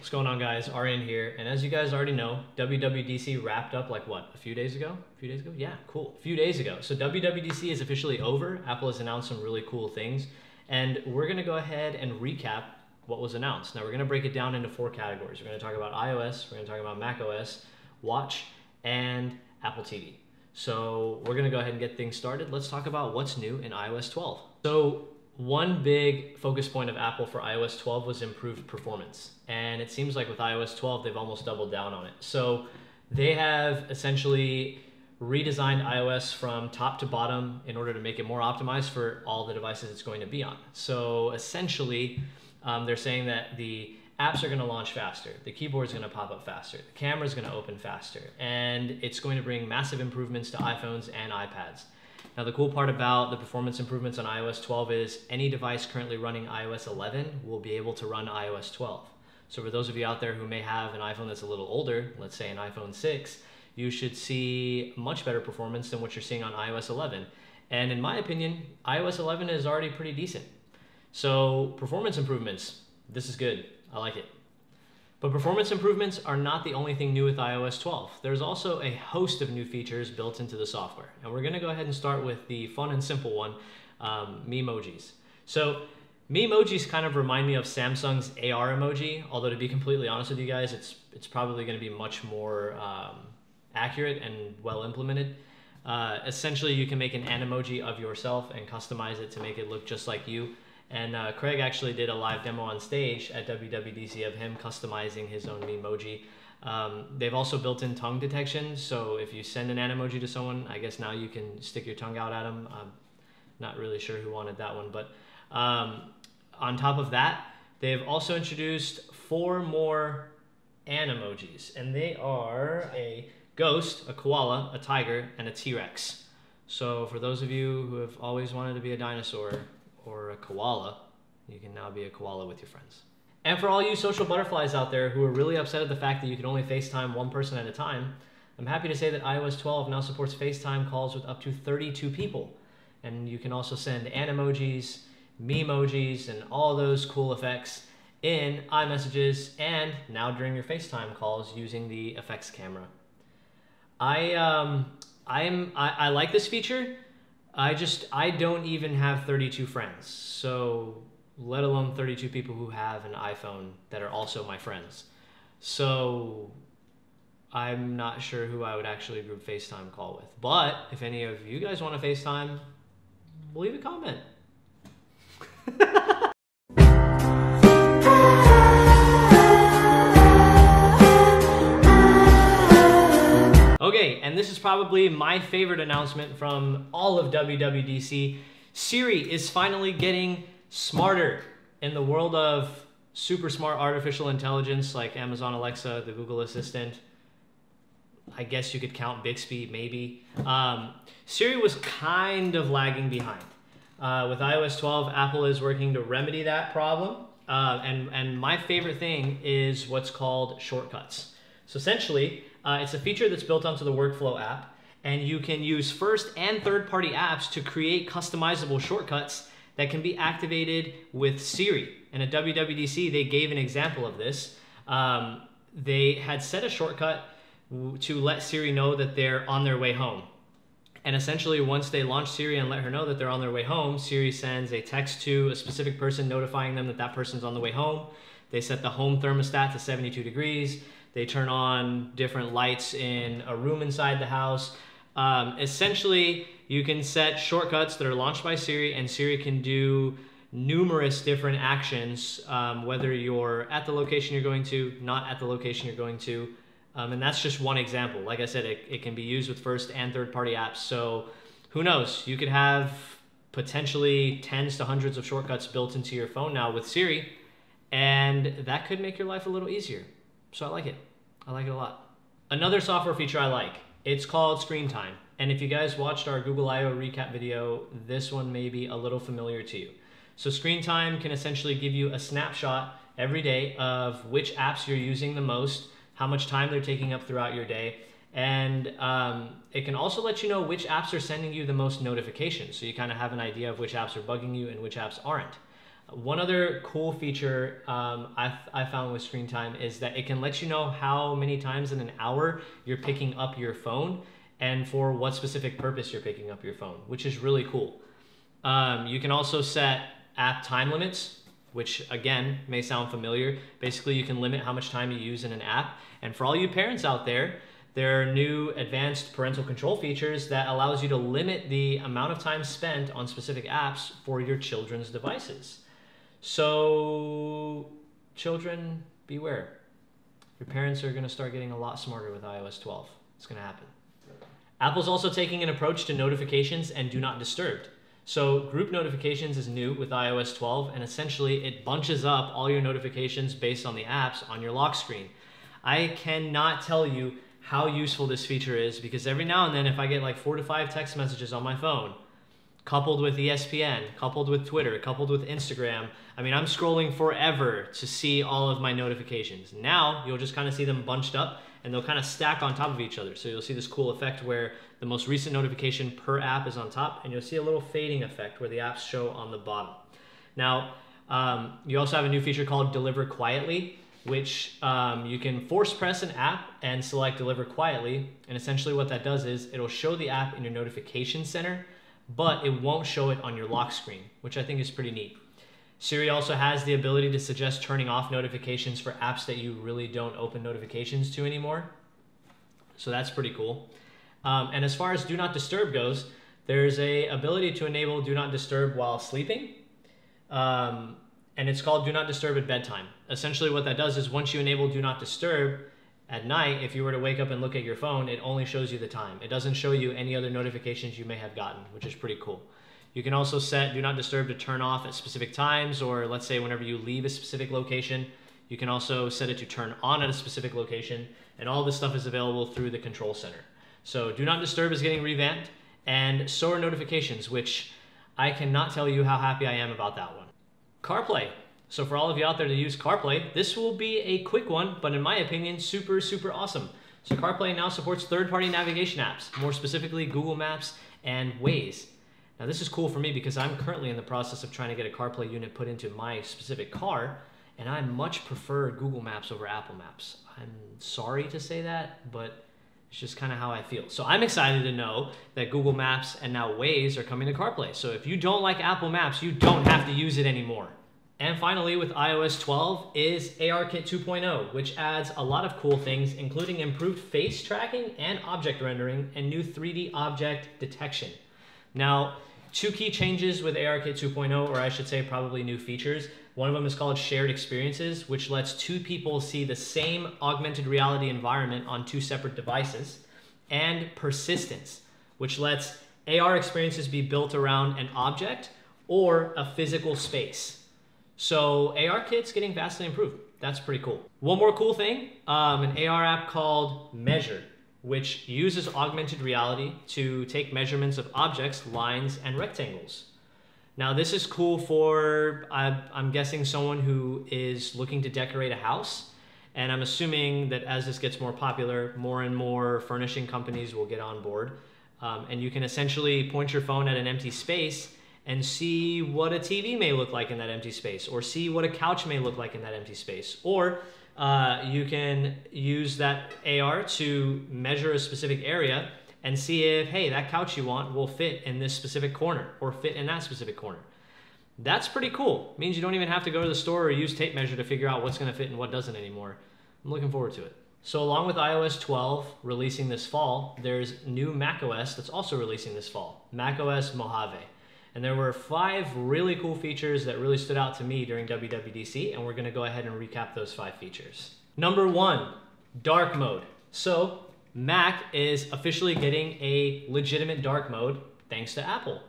What's going on, guys? Aryan here, and as you guys already know, WWDC wrapped up like what, a few days ago? A few days ago? Yeah, cool. A few days ago. So WWDC is officially over. Apple has announced some really cool things, and we're gonna go ahead and recap what was announced. Now we're gonna break it down into 4 categories. We're gonna talk about iOS, we're gonna talk about macOS, Watch, and Apple TV. So we're gonna go ahead and get things started. Let's talk about what's new in iOS 12. So one big focus point of Apple for iOS 12 was improved performance. And it seems like with iOS 12, they've almost doubled down on it. So they have essentially redesigned iOS from top to bottom in order to make it more optimized for all the devices it's going to be on. So essentially, they're saying that the apps are going to launch faster, the keyboard is going to pop up faster, the camera is going to open faster, and it's going to bring massive improvements to iPhones and iPads. Now, the cool part about the performance improvements on iOS 12 is any device currently running iOS 11 will be able to run iOS 12. So for those of you out there who may have an iPhone that's a little older, let's say an iPhone 6, you should see much better performance than what you're seeing on iOS 11. And in my opinion, iOS 11 is already pretty decent. So performance improvements, this is good. I like it. But performance improvements are not the only thing new with iOS 12. There's also a host of new features built into the software. And we're gonna go ahead and start with the fun and simple one, Memojis. So Memojis kind of remind me of Samsung's AR emoji, although to be completely honest with you guys, it's probably gonna be much more accurate and well implemented. Essentially, you can make an emoji of yourself and customize it to make it look just like you. And Craig actually did a live demo on stage at WWDC of him customizing his own Memoji. They've also built in tongue detection, so if you send an emoji to someone, I guess now you can stick your tongue out at them. I'm not really sure who wanted that one, but on top of that, they've also introduced 4 more animojis, and they are a ghost, a koala, a tiger, and a T-Rex. So for those of you who have always wanted to be a dinosaur, or a koala, you can now be a koala with your friends. And for all you social butterflies out there who are really upset at the fact that you can only FaceTime one person at a time, I'm happy to say that iOS 12 now supports FaceTime calls with up to 32 people. And you can also send animojis, memojis, and all those cool effects in iMessages and now during your FaceTime calls using the effects camera. I like this feature. I don't even have 32 friends, so let alone 32 people who have an iPhone that are also my friends. So I'm not sure who I would actually group FaceTime call with. But if any of you guys want to FaceTime, leave a comment. Okay, and this is probably my favorite announcement from all of WWDC. Siri is finally getting smarter in the world of super smart artificial intelligence like Amazon Alexa, the Google Assistant. I guess you could count Bixby, maybe. Siri was kind of lagging behind. With iOS 12, Apple is working to remedy that problem. And my favorite thing is what's called Shortcuts. So essentially, it's a feature that's built onto the Workflow app, and you can use first and third-party apps to create customizable shortcuts that can be activated with Siri. And at WWDC, they gave an example of this. They had set a shortcut to let Siri know that they're on their way home. And essentially, once they launch Siri and let her know that they're on their way home, Siri sends a text to a specific person notifying them that that person's on the way home. They set the home thermostat to 72 degrees. They turn on different lights in a room inside the house. Essentially, you can set shortcuts that are launched by Siri, and Siri can do numerous different actions, whether you're at the location you're going to, not at the location you're going to. And that's just one example. Like I said, it can be used with first and third-party apps. So who knows? You could have potentially tens to hundreds of shortcuts built into your phone now with Siri, and that could make your life a little easier. So I like it. I like it a lot. Another software feature I like, it's called Screen Time. And if you guys watched our Google I/O recap video, this one may be a little familiar to you. So Screen Time can essentially give you a snapshot every day of which apps you're using the most, how much time they're taking up throughout your day, and it can also let you know which apps are sending you the most notifications. So you kind of have an idea of which apps are bugging you and which apps aren't. One other cool feature I found with screen time is that it can let you know how many times in an hour you're picking up your phone and for what specific purpose you're picking up your phone, which is really cool. You can also set app time limits, which again may sound familiar. Basically, you can limit how much time you use in an app. And for all you parents out there are new advanced parental control features that allows you to limit the amount of time spent on specific apps for your children's devices. So children, beware. Your parents are gonna start getting a lot smarter with iOS 12. It's gonna happen. Apple's also taking an approach to notifications and do not disturb. So group notifications is new with iOS 12, and essentially it bunches up all your notifications based on the apps on your lock screen. I cannot tell you how useful this feature is, because every now and then if I get like 4 to 5 text messages on my phone, coupled with ESPN, coupled with Twitter, coupled with Instagram, I mean, I'm scrolling forever to see all of my notifications. Now you'll just kind of see them bunched up and they'll kind of stack on top of each other. So you'll see this cool effect where the most recent notification per app is on top, and you'll see a little fading effect where the apps show on the bottom. Now, you also have a new feature called Deliver Quietly, which you can force press an app and select Deliver Quietly. And essentially what that does is it'll show the app in your notification center, but it won't show it on your lock screen, which I think is pretty neat. Siri also has the ability to suggest turning off notifications for apps that you really don't open notifications to anymore. So that's pretty cool. And as far as Do Not Disturb goes, there's a ability to enable Do Not Disturb while sleeping. And it's called Do Not Disturb at bedtime. Essentially what that does is once you enable Do Not Disturb at night, if you were to wake up and look at your phone, it only shows you the time. It doesn't show you any other notifications you may have gotten, which is pretty cool. You can also set Do Not Disturb to turn off at specific times, or let's say whenever you leave a specific location. You can also set it to turn on at a specific location, and all this stuff is available through the control center. So Do Not Disturb is getting revamped, and so are notifications, which I cannot tell you how happy I am about that one. CarPlay. So for all of you out there that use CarPlay, this will be a quick one, but in my opinion, super, super awesome. So CarPlay now supports third-party navigation apps, more specifically Google Maps and Waze. Now this is cool for me because I'm currently in the process of trying to get a CarPlay unit put into my specific car, and I much prefer Google Maps over Apple Maps. I'm sorry to say that, but it's just kind of how I feel. So I'm excited to know that Google Maps and now Waze are coming to CarPlay. So if you don't like Apple Maps, you don't have to use it anymore. And finally, with iOS 12 is ARKit 2.0, which adds a lot of cool things, including improved face tracking and object rendering and new 3D object detection. Now, two key changes with ARKit 2.0, or I should say probably new features. One of them is called Shared Experiences, which lets two people see the same augmented reality environment on two separate devices. And Persistence, which lets AR experiences be built around an object or a physical space. So ARKit's getting vastly improved. That's pretty cool. One more cool thing, an AR app called Measure, which uses augmented reality to take measurements of objects, lines, and rectangles. Now this is cool for, I'm guessing, someone who is looking to decorate a house. And I'm assuming that as this gets more popular, more and more furnishing companies will get on board. And you can essentially point your phone at an empty space and see what a TV may look like in that empty space, or see what a couch may look like in that empty space. Or you can use that AR to measure a specific area and see if, hey, that couch you want will fit in this specific corner or fit in that specific corner. That's pretty cool. It means you don't even have to go to the store or use tape measure to figure out what's gonna fit and what doesn't anymore. I'm looking forward to it. So along with iOS 12 releasing this fall, there's new macOS that's also releasing this fall, macOS Mojave. And there were 5 really cool features that really stood out to me during WWDC, and we're gonna go ahead and recap those 5 features. Number 1, dark mode. So Mac is officially getting a legitimate dark mode thanks to Apple.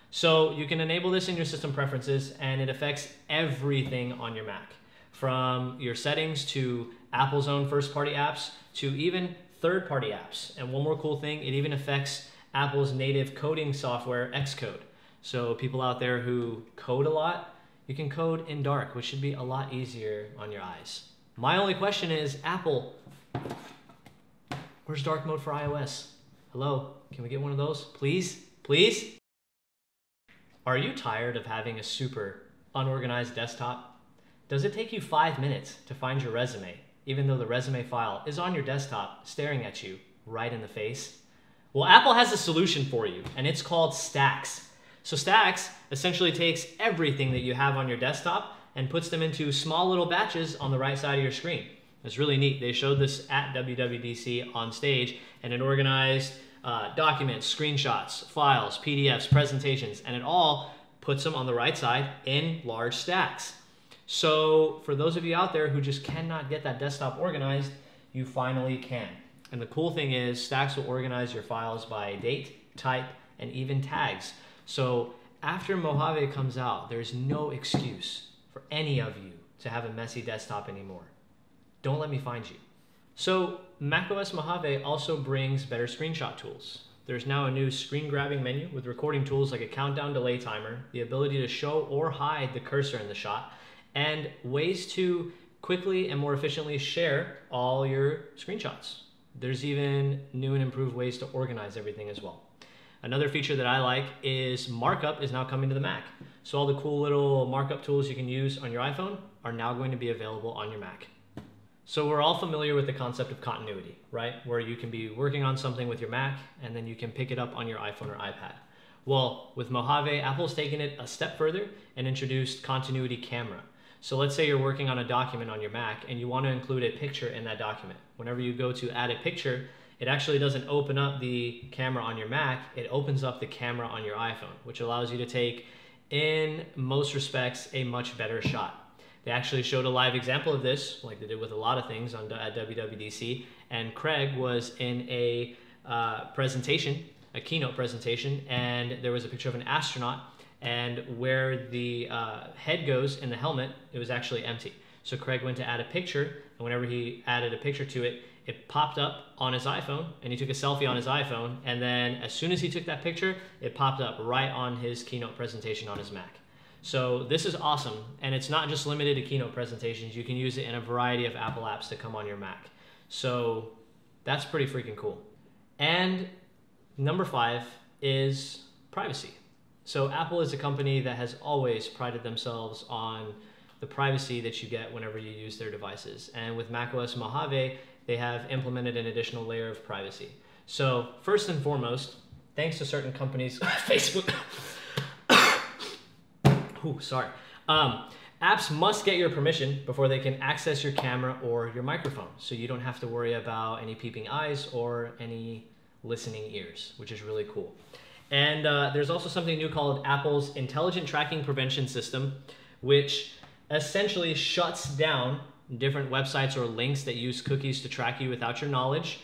So you can enable this in your system preferences, and it affects everything on your Mac, from your settings to Apple's own first-party apps to even third-party apps. And one more cool thing, it even affects Apple's native coding software, Xcode. So people out there who code a lot, you can code in dark, which should be a lot easier on your eyes. My only question is, Apple, where's dark mode for iOS? Hello, can we get one of those? Please? Please? Are you tired of having a super unorganized desktop? Does it take you 5 minutes to find your resume, even though the resume file is on your desktop staring at you right in the face? Well, Apple has a solution for you, and it's called Stacks. So Stacks essentially takes everything that you have on your desktop and puts them into small little batches on the right side of your screen. It's really neat. They showed this at WWDC on stage, and it organized documents, screenshots, files, PDFs, presentations, and it all puts them on the right side in large stacks. So for those of you out there who just cannot get that desktop organized, you finally can. And the cool thing is Stacks will organize your files by date, type, and even tags. So after Mojave comes out, there's no excuse for any of you to have a messy desktop anymore. Don't let me find you. So macOS Mojave also brings better screenshot tools. There's now a new screen grabbing menu with recording tools like a countdown delay timer, the ability to show or hide the cursor in the shot, and ways to quickly and more efficiently share all your screenshots. There's even new and improved ways to organize everything as well. Another feature that I like is markup is now coming to the Mac. So all the cool little markup tools you can use on your iPhone are now going to be available on your Mac. So we're all familiar with the concept of continuity, right? Where you can be working on something with your Mac and then you can pick it up on your iPhone or iPad. Well, with Mojave, Apple's taken it a step further and introduced continuity camera. So let's say you're working on a document on your Mac and you want to include a picture in that document. Whenever you go to add a picture, it actually doesn't open up the camera on your Mac, it opens up the camera on your iPhone, which allows you to take, in most respects, a much better shot. They actually showed a live example of this, like they did with a lot of things at WWDC, and Craig was in a presentation, a keynote presentation, and there was a picture of an astronaut, and where the head goes in the helmet, it was actually empty. So Craig went to add a picture, and whenever he added a picture to it, it popped up on his iPhone, and he took a selfie on his iPhone, and then as soon as he took that picture, it popped up right on his keynote presentation on his Mac. So this is awesome, and it's not just limited to keynote presentations. You can use it in a variety of Apple apps that come on your Mac. So that's pretty freaking cool. And number 5 is privacy. So Apple is a company that has always prided themselves on the privacy that you get whenever you use their devices. And with macOS Mojave, they have implemented an additional layer of privacy. So first and foremost, thanks to certain companies, Facebook, apps must get your permission before they can access your camera or your microphone. So you don't have to worry about any peeping eyes or any listening ears, which is really cool. And there's also something new called Apple's Intelligent Tracking Prevention System, which essentially shuts down different websites or links that use cookies to track you without your knowledge,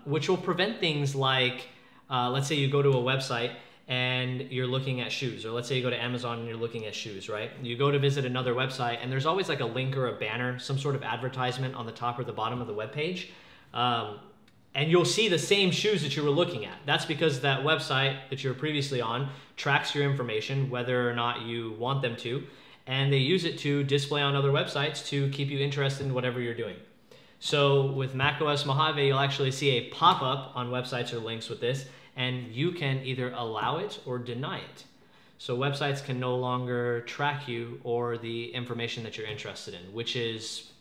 which will prevent things like, let's say you go to a website and you're looking at shoes, or let's say you go to Amazon and you're looking at shoes, right? You go to visit another website and there's always like a link or a banner, some sort of advertisement on the top or the bottom of the web page. And you'll see the same shoes that you were looking at. That's because that website that you were previously on tracks your information, whether or not you want them to, and they use it to display on other websites to keep you interested in whatever you're doing. So with macOS Mojave, you'll actually see a pop-up on websites or links with this, and you can either allow it or deny it. So websites can no longer track you or the information that you're interested in, which is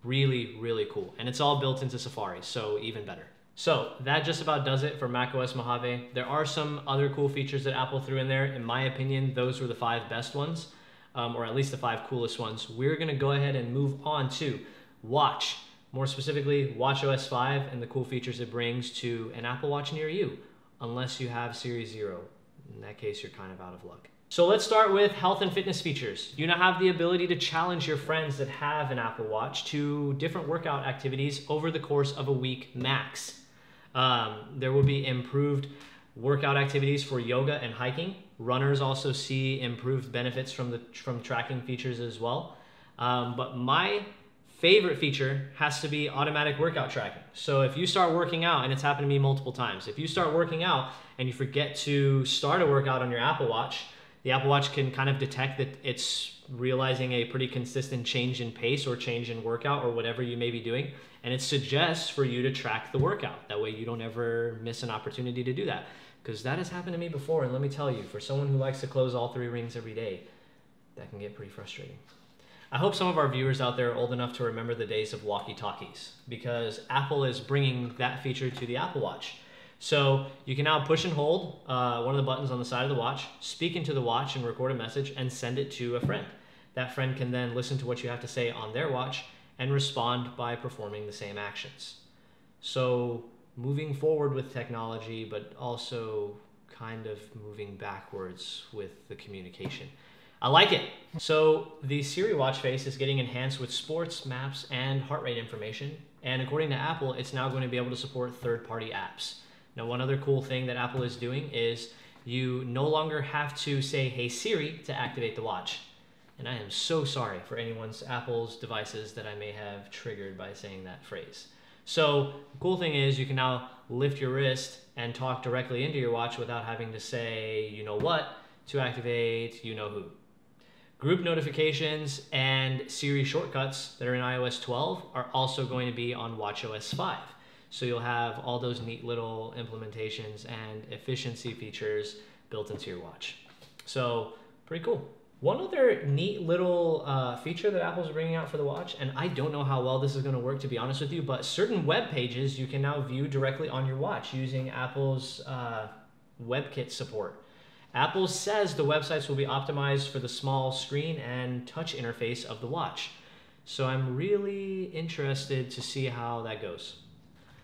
really, really cool. And it's all built into Safari, so even better. So that just about does it for macOS Mojave. There are some other cool features that Apple threw in there. In my opinion, those were the 5 best ones, or at least the 5 coolest ones. We're gonna go ahead and move on to Watch. More specifically, watchOS 5 and the cool features it brings to an Apple Watch near you, unless you have Series 0. In that case, you're kind of out of luck. So let's start with health and fitness features. You now have the ability to challenge your friends that have an Apple Watch to different workout activities over the course of a week max. There will be improved workout activities for yoga and hiking. Runners also see improved benefits from tracking features as well. But my favorite feature has to be automatic workout tracking. So if you start working out, and it's happened to me multiple times, if you start working out and you forget to start a workout on your Apple Watch, the Apple Watch can kind of detect that it's realizing a pretty consistent change in pace or change in workout or whatever you may be doing, and it suggests for you to track the workout. That way you don't ever miss an opportunity to do that, because that has happened to me before, and let me tell you, for someone who likes to close all 3 rings every day, that can get pretty frustrating. I hope some of our viewers out there are old enough to remember the days of walkie-talkies, because Apple is bringing that feature to the Apple Watch. So you can now push and hold one of the buttons on the side of the watch, speak into the watch and record a message and send it to a friend. That friend can then listen to what you have to say on their watch and respond by performing the same actions. So moving forward with technology, but also kind of moving backwards with the communication. I like it. So the Siri watch face is getting enhanced with sports, maps, and heart rate information. And according to Apple, it's now going to be able to support third-party apps. Now, one other cool thing that Apple is doing is you no longer have to say, "Hey Siri," to activate the watch. And I am so sorry for anyone's Apple's devices that I may have triggered by saying that phrase. So the cool thing is you can now lift your wrist and talk directly into your watch without having to say, "You know what," to activate you know who. Group notifications and Siri Shortcuts that are in iOS 12 are also going to be on watchOS 5. So you'll have all those neat little implementations and efficiency features built into your watch. So pretty cool. One other neat little feature that Apple's bringing out for the watch, and I don't know how well this is going to work, to be honest with you, but certain web pages you can now view directly on your watch using Apple's WebKit support. Apple says the websites will be optimized for the small screen and touch interface of the watch. So I'm really interested to see how that goes.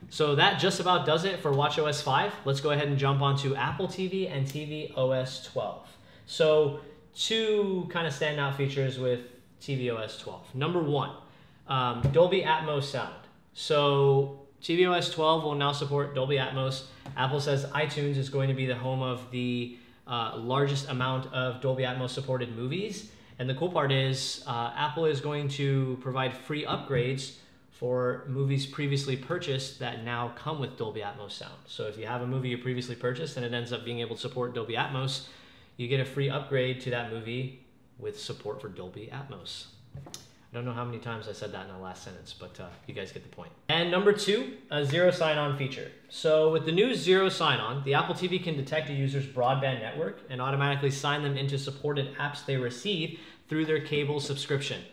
So that just about does it for watchOS 5. Let's go ahead and jump onto Apple TV and tvOS 12. So two kind of standout features with tvOS 12. Number one, Dolby Atmos sound. So tvOS 12 will now support Dolby Atmos. Apple says iTunes is going to be the home of the largest amount of Dolby Atmos supported movies. And the cool part is Apple is going to provide free upgrades for movies previously purchased that now come with Dolby Atmos sound. So if you have a movie you previously purchased and it ends up being able to support Dolby Atmos, you get a free upgrade to that movie with support for Dolby Atmos. I don't know how many times I said that in the last sentence, but you guys get the point. And number two, a zero sign-on feature. So with the new zero sign-on, the Apple TV can detect a user's broadband network and automatically sign them into supported apps they receive through their cable subscription.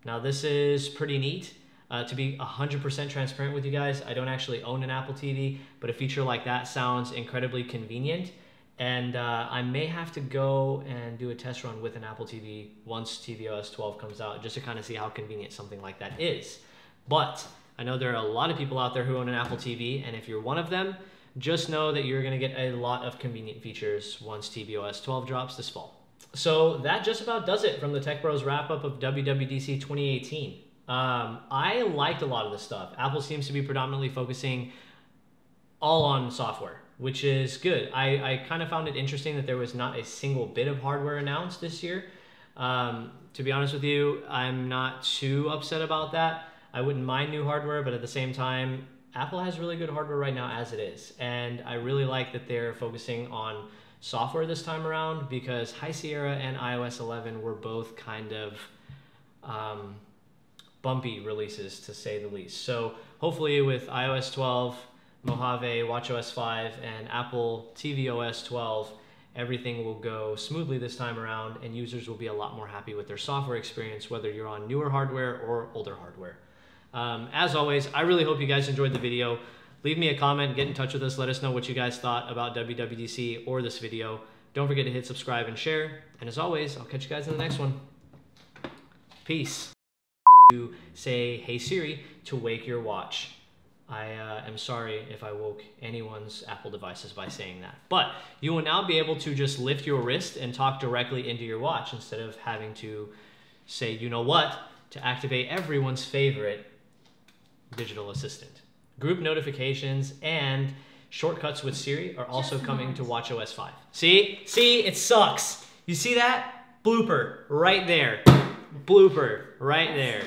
Now this is pretty neat. To be 100% transparent with you guys, I don't actually own an Apple TV, but a feature like that sounds incredibly convenient. And I may have to go and do a test run with an Apple TV once tvOS 12 comes out, just to kind of see how convenient something like that is. But I know there are a lot of people out there who own an Apple TV, and if you're one of them, just know that you're going to get a lot of convenient features once tvOS 12 drops this fall. So that just about does it from the Tech Bros wrap-up of WWDC 2018. I liked a lot of this stuff. Apple seems to be predominantly focusing all on software, which is good. I kind of found it interesting that there was not a single bit of hardware announced this year. To be honest with you, I'm not too upset about that. I wouldn't mind new hardware, but at the same time, Apple has really good hardware right now as it is. And I really like that they're focusing on software this time around, because High Sierra and iOS 11 were both kind of bumpy releases, to say the least. So hopefully with iOS 12, Mojave, watchOS 5, and Apple tvOS 12, everything will go smoothly this time around, and users will be a lot more happy with their software experience, whether you're on newer hardware or older hardware. As always, I really hope you guys enjoyed the video. Leave me a comment, get in touch with us, let us know what you guys thought about WWDC or this video. Don't forget to hit subscribe and share, and as always, I'll catch you guys in the next one. Peace. To say, "Hey Siri," to wake your watch. I am sorry if I woke anyone's Apple devices by saying that. But you will now be able to just lift your wrist and talk directly into your watch instead of having to say, "You know what," to activate everyone's favorite digital assistant. Group notifications and shortcuts with Siri are also coming to watchOS 5. See, it sucks. You see that? Blooper right there. Blooper right there.